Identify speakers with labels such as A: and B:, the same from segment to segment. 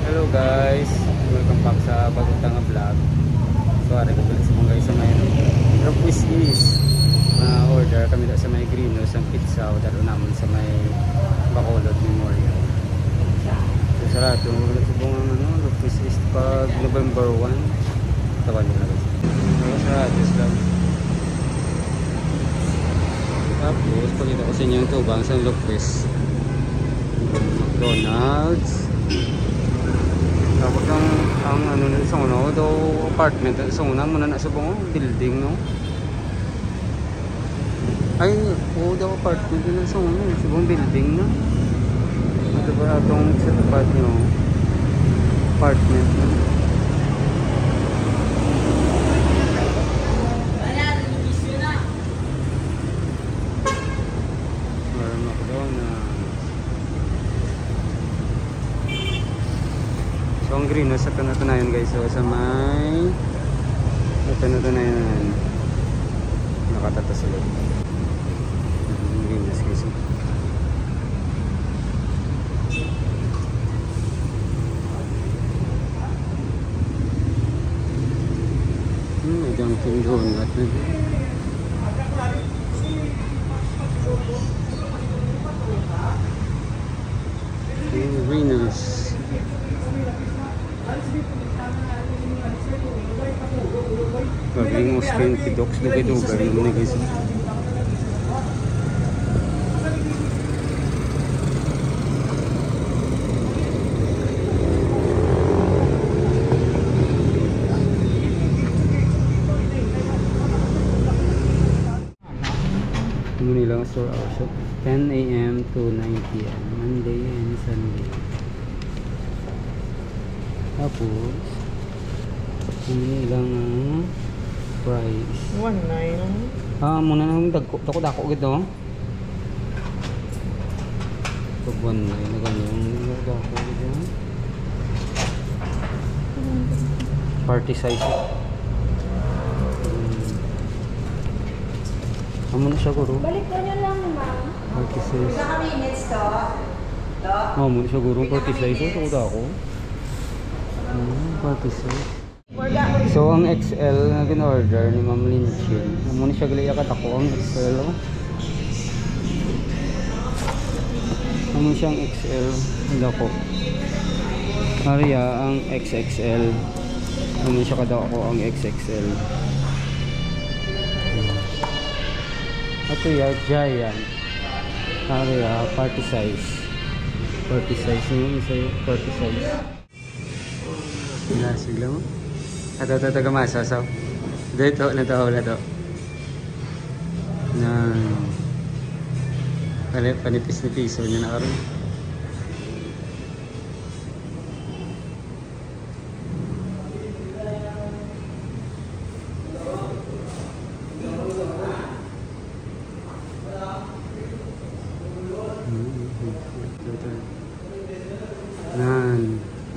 A: Hello guys, welcome back sa bagong tanga vlog. So ari ko guys mga guys sa may request is order kami sa may Greenhouse ang pizza o dalo naman sa may Bacolod Memorial. So sarado subong request is pag November 1 tawan nila guys. So sarado lang. Tapos pakita ko sa inyo yung tubang sa request McDonald's. Tapos ang ano na sa una daw apartment sa una muna na sa buong building no. Ay, daw apartment na sa una sa buong building no. Ito ba itong sa tapat nyo apartment no. So ang Greenhouse sa Tanatunayan guys, so sa may Tanatunayan nakatata sa loob ang Greenhouse guys. May Dunkin Donut na din. Greenhouse Greenhouse 20 dogs dugay-dugay naman guys. Nilang store hours 10 AM to 9 PM Monday and Sunday. Tapos nilang price 19. Muna nang dako gito. Pag 19 na ganyan dako gito. Party size. Muna siya guro. Balik ko nyo lang ma'am. Party size. Iba kami minutes to. Muna siya guro party size. Ito dako. Party size. So ang XL na gin-order ni Ma'am Lynchin. Muna siya gali yakat ako ang XL. Muna siyang XL. Hindi ako. Maria ang XXL. Muna siya kada ako ang XXL. Ito ya Giant. Maria party size. Party size yung isa yung party size. Lasig lang mo. Ito kamasasaw. Dito na to. Panipis ni piso niya na karon.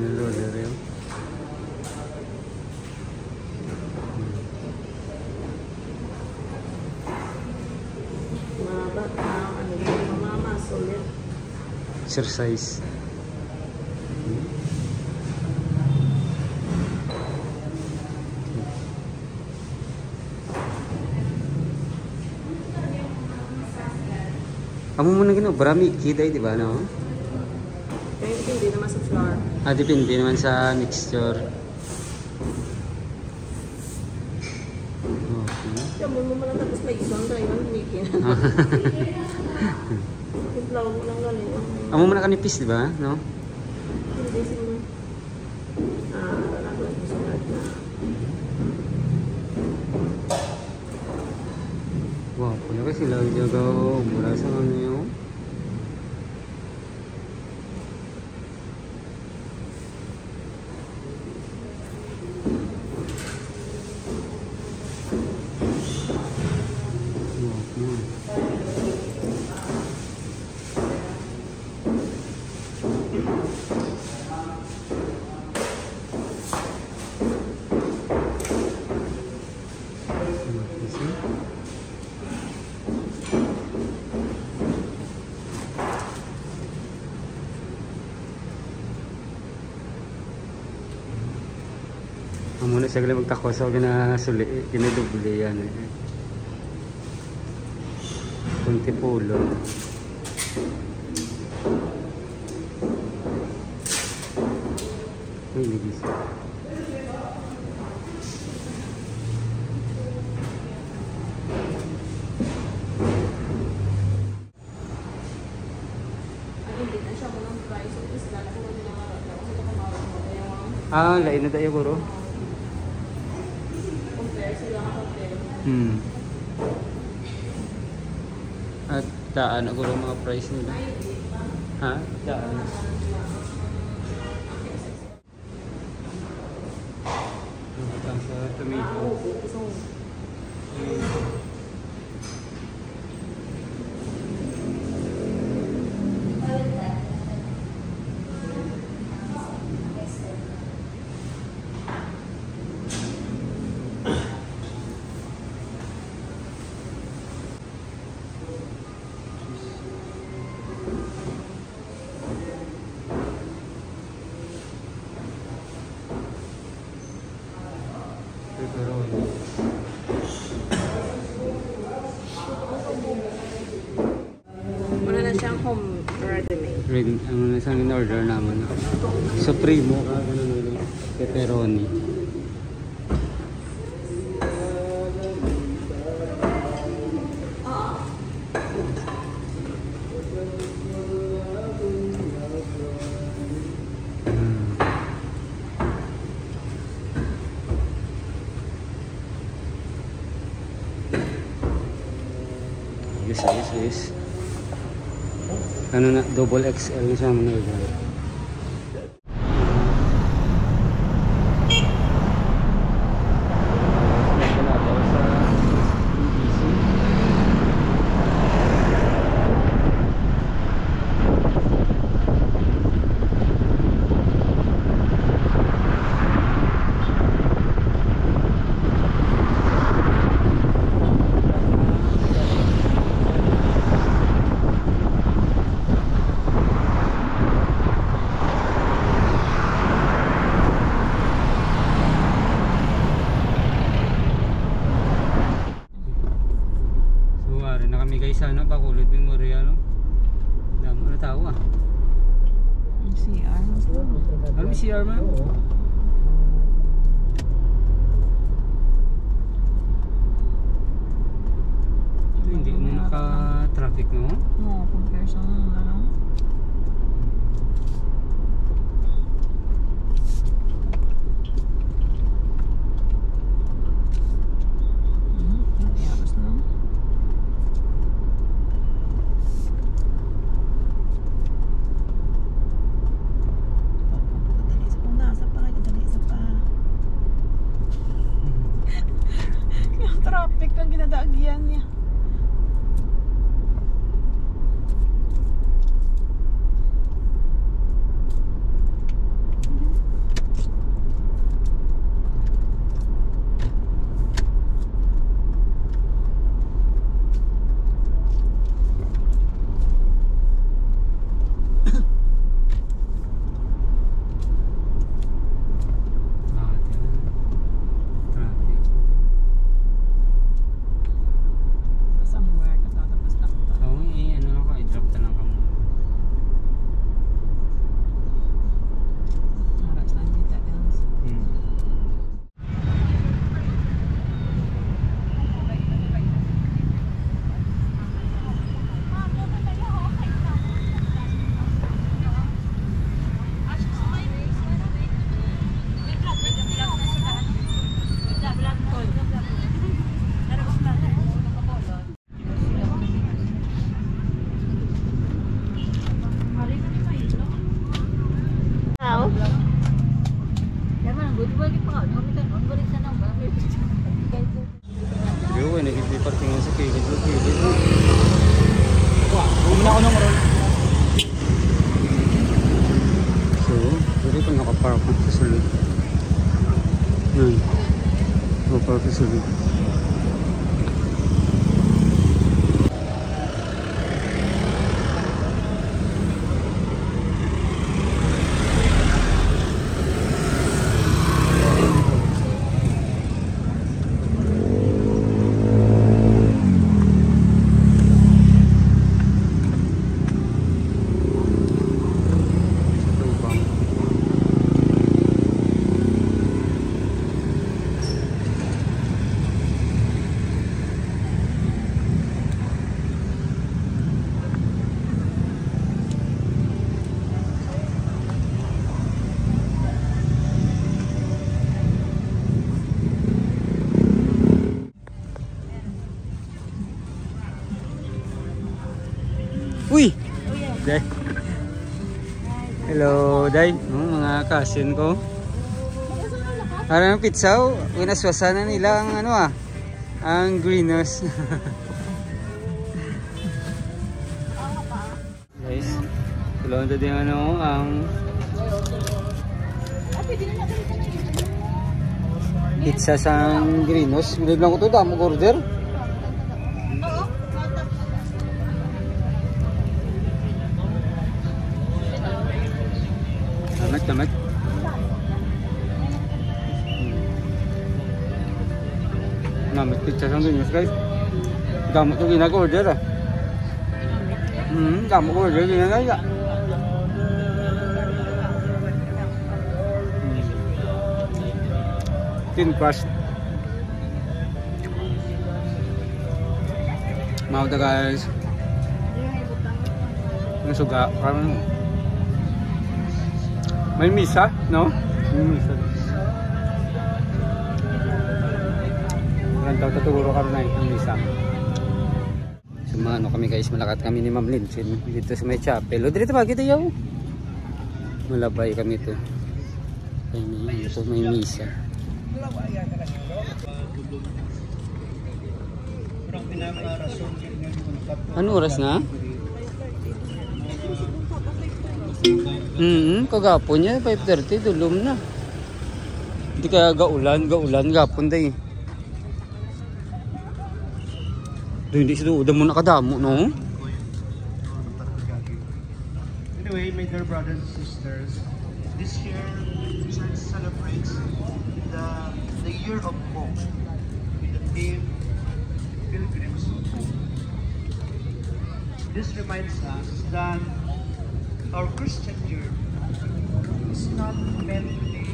A: Nilolder yun. Exercise. Amo mo na gino, barami kiday di ba no?
B: Depende naman sa flour.
A: Depende naman sa mixture.
B: Okay. Mo lang tapos may isang tayo mikin. Flour mo lang galing.
A: Amo mo na kanipis di ba no?
B: Hindi sino. Nagawin mo sa na.
A: Wow, pala kasi lagi jagaw mura sa ano yun. Amo na siya gali magtakos so ginasuli, ginadubli yan eh. Kunti pulo. Uy, ligis.
B: Hindi na siya mo ng price of isla na kung hindi na marami. Kasi ito kumawag mo. Kaya
A: Lain na tayo guro.
B: compare sila ng hotel.
A: At daan na guro mga price nila. Ha? Daan. Nakatang sa tomato. Pepperoni.
B: Wala na siyang home ready-made.
A: Ready, ang isang in-order naman. Supremo, ganun ulit. Pepperoni. Yes. Ano na, double XL na siya mga order. Na kami guys sana Bacolod Memorial no. Damo na tao ah.
B: CR.
A: Ano CR man? Ito hindi mo naka-traffic no?
B: No, compare sa ano. Traffic lang ginadaagyan niya.
A: parking sa kilid. Muna ako ng roll. So, dito pa nakapark sa sulod. Nakapark sa sulod. day, mga kasin ko. Parang pizza, winaswasa na nila ang ano ang greenhouse. Guys, tulungan din ano ang pizza sa greenhouse. Bilib lang ko to, damo order. Tamat. Namit pizza sa greenhouse guys. Damo to ginag-order damo order ginag-order. Thin crust. Mau ta guys. Ang suga, parang may misa, no? May misa. Taw tatuguro karon ay ang misa. Sumano kami guys, malakat kami ni Ma'am Linchin dito sa may chapel. O dito ba kita yaw? Malabay kami to. May misa. Ano oras na? Kagapon niya 5:30 dulom na. Hindi kaya gaulan gapon day. Hindi siya doon mo nakadamo, no?
C: Anyway, my dear brothers and sisters, this year church celebrates the year of hope with the theme Pilgrim's Hope. This reminds us that our Christian journey is not meant to be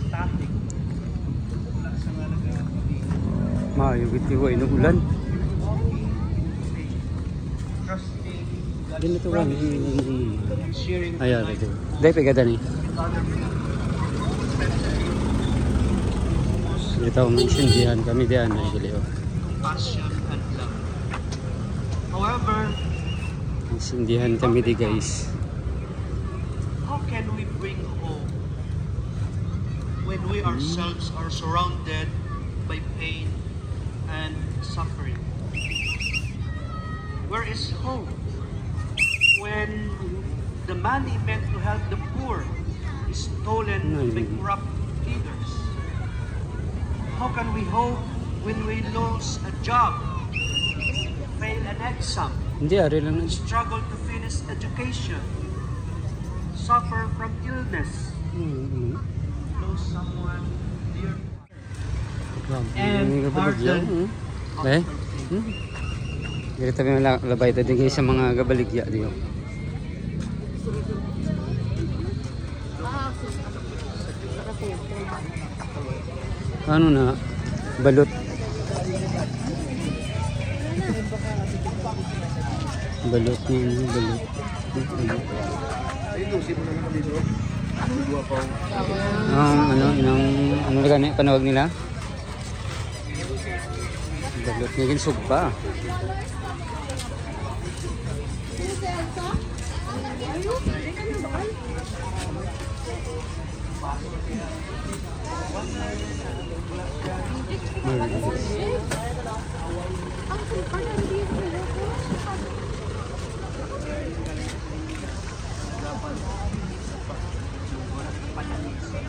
C: static. Wala sa mga nag-aapi.
A: Mayo bitiwa inuulan. Dito to lang. Ayan ito. Dai pegada ni. Dito mentiondihan kami diyan ay dili.
C: Passion and love. However,
A: mentiondihan kami di guys.
C: How can we bring hope when we ourselves are surrounded by pain and suffering? Where is hope when the money meant to help the poor is stolen by corrupt leaders? How can we hope when we lose a job, fail an exam, struggle to finish education, suffer from illness, lose someone dear, and pardon of
A: Dito tayo labay tayo sa mga gabaligya diyo. Ano na? Balot. Balot niya, balot. Ano na gani panawag nila? Balot niya gin sugpa.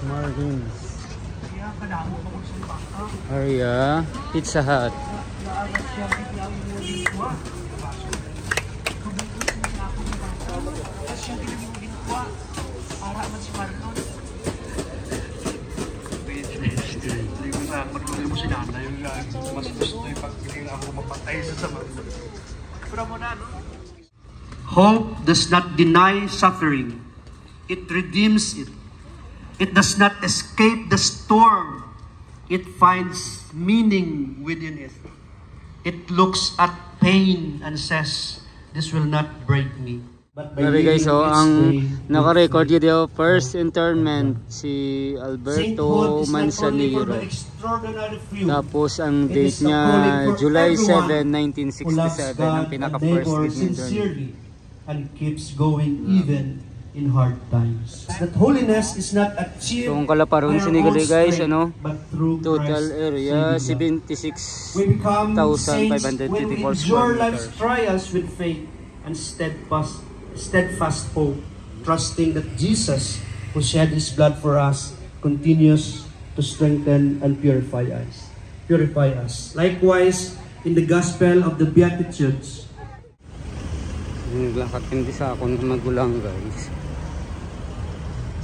A: Margins. Area Pizza Hut.
C: Hope does not deny suffering. It redeems it. It does not escape the storm. It finds meaning within it. It looks at pain and says, "This will not break me."
A: Grabe guys, so ang naka-record yun first internment si Alberto Manzanero. Tapos ang date niya July 7, 1967 ang pinaka-first internment.
C: And keeps going even in hard times. That holiness is not achieved
A: So ang kalaparon
C: by our
A: sinigali
C: own
A: guys,
C: strength,
A: ano?
C: but through
A: Total
C: Christ's
A: area
C: saving love.
A: 76.
C: We become saints when we
A: 1,524
C: endure
A: square
C: life's
A: meters.
C: trials with faith and steadfast hope, trusting that Jesus, who shed His blood for us, continues to strengthen and purify us. Likewise, in the Gospel of the Beatitudes,
A: Naglakad hindi sa akong magulang guys.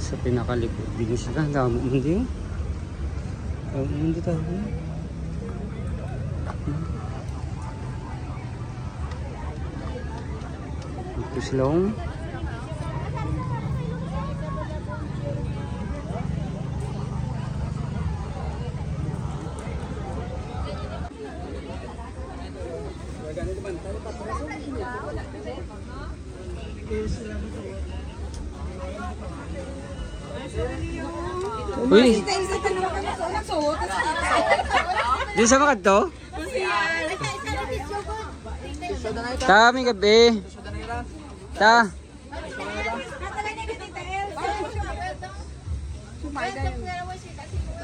A: Sa pinakalikod din sila. Damo hindi yun. Hindi tayo. Ito sila oh. Uy! Di sa makad to? Ta, may gabi. Ta.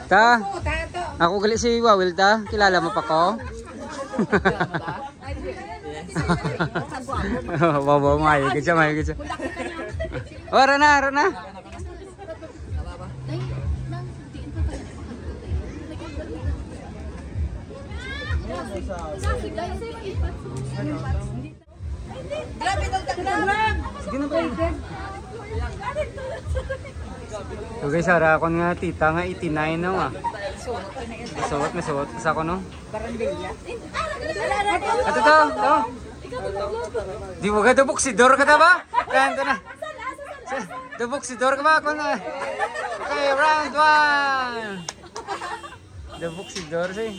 A: Ta. Ako gali si Wawil ta. Kilala mo pa ko? Bawa mahigit siya, mahigit siya. Oh, Rana, Rana. Sige na ba? So guys, hara ako nga tita nga 89 na nga. Masuot sa ako no? Ato to, to. Di mo ka buksidor ka ta ba? Kanto na. Buksidor ka ba? Okay, round 1. Buksidor siya.